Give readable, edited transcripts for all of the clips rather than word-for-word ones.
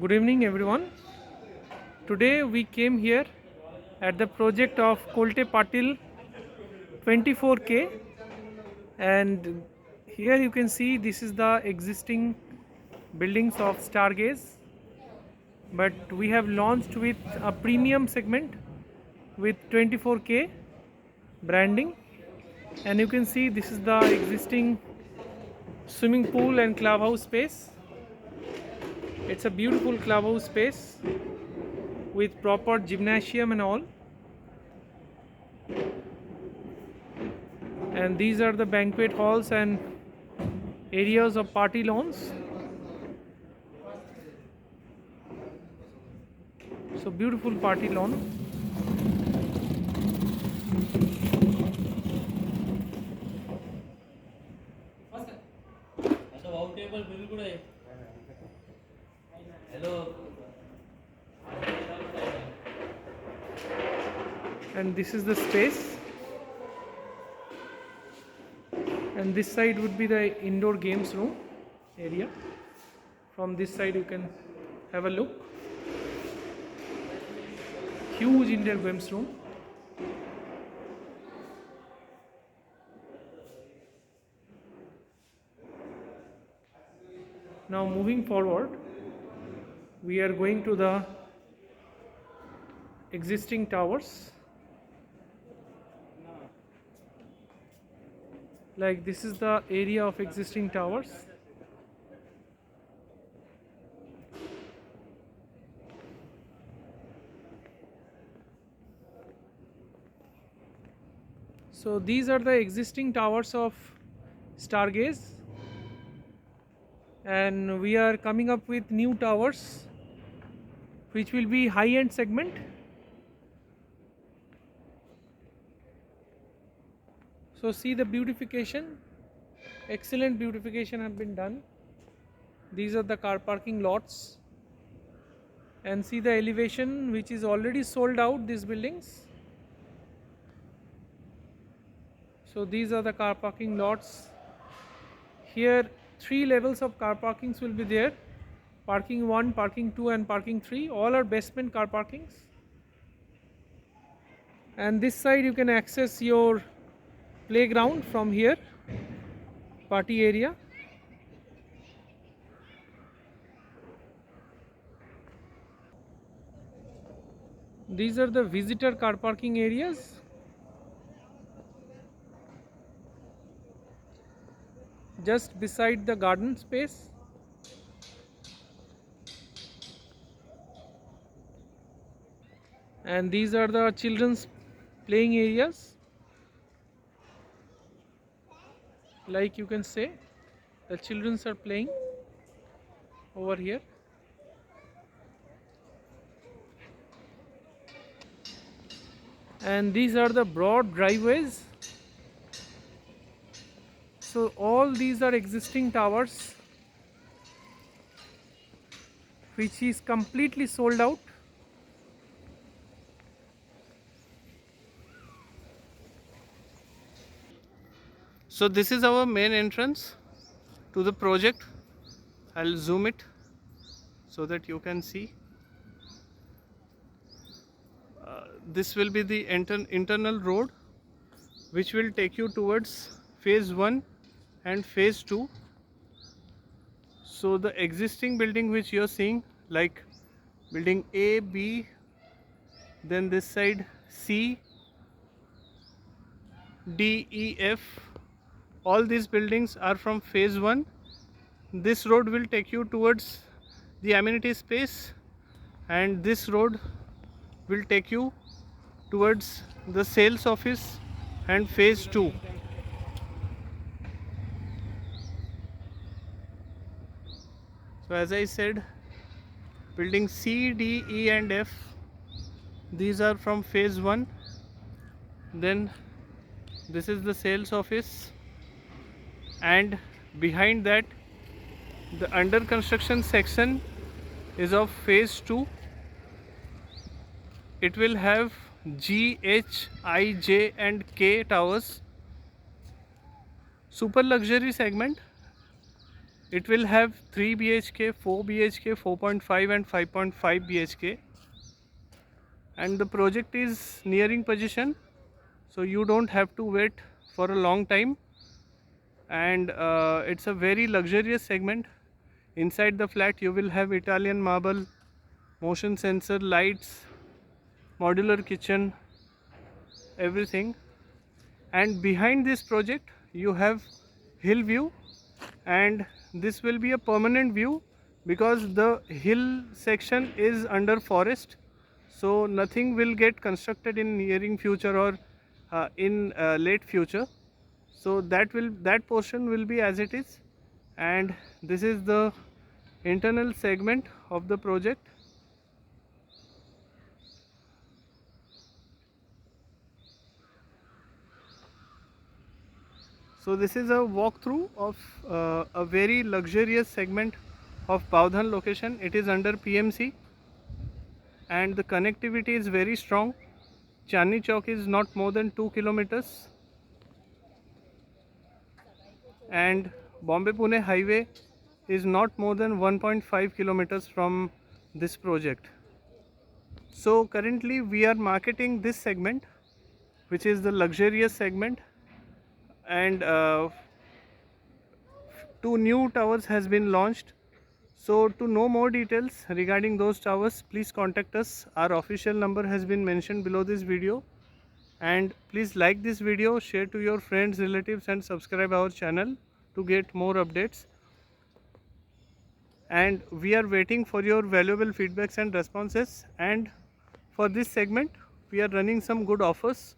Good evening, everyone. Today we came here at the project of Kolte Patil 24K, and here you can see this is the existing buildings of Stargaze, but we have launched with a premium segment with 24K branding, and you can see this is the existing swimming pool and clubhouse space. It's a beautiful clubhouse space with proper gymnasium and all. And these are the banquet halls and areas of party lawns. So beautiful party lawn. And this is the space, and this side would be the indoor games room area. From this side you can have a look. Huge indoor games room. Now moving forward, we are going to the existing towers. Like this is the area of existing towers. So these are the existing towers of Stargaze, and we are coming up with new towers which will be high-end segment. So see the beautification, excellent beautification have been done. These are the car parking lots, and see the elevation which is already sold out, these buildings. So these are the car parking lots. Here 3 levels of car parkings will be there. Parking 1, parking 2 and parking 3. All are basement car parkings. And this side you can access your playground from here, party area. These are the visitor car parking areas. Just beside the garden space. And these are the children's playing areas. Like you can say, the children are playing over here. And these are the broad driveways. So all these are existing towers which is completely sold out. So this is our main entrance to the project. I'll zoom it so that you can see. This will be the internal road which will take you towards phase 1 and phase 2. So the existing building which you are seeing, like building A, B, then this side C, D, E, F, all these buildings are from phase 1. This road will take you towards the amenity space, and this road will take you towards the sales office and phase 2. So as I said, building C, D, E and F, these are from phase 1. Then this is the sales office, and behind that the under construction section is of phase 2. It will have G, H, I, J and K towers. Super luxury segment. It will have 3 BHK, 4 BHK, 4.5 and 5.5 BHK, and the project is nearing position, so you don't have to wait for a long time, and it's a very luxurious segment. Inside the flat you will have Italian marble, motion sensor, lights, modular kitchen, everything. And behind this project you have hill view, and this will be a permanent view because the hill section is under forest, so nothing will get constructed in nearing future or in late future. So that portion will be as it is, and this is the internal segment of the project. So this is a walkthrough of a very luxurious segment of Baudhan location. It is under PMC and the connectivity is very strong. Chandni Chowk is not more than 2 kilometers, and Bombay Pune highway is not more than 1.5 kilometers from this project. So currently we are marketing this segment, which is the luxurious segment, and 2 new towers has been launched. So to know more details regarding those towers, please contact us. Our official number has been mentioned below this video, and please like this video, share to your friends, relatives, and subscribe our channel to get more updates. And we are waiting for your valuable feedbacks and responses, and for this segment we are running some good offers,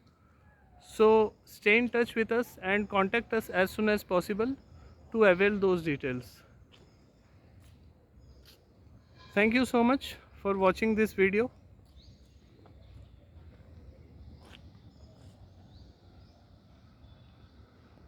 so stay in touch with us and contact us as soon as possible to avail those details. Thank you so much for watching this video.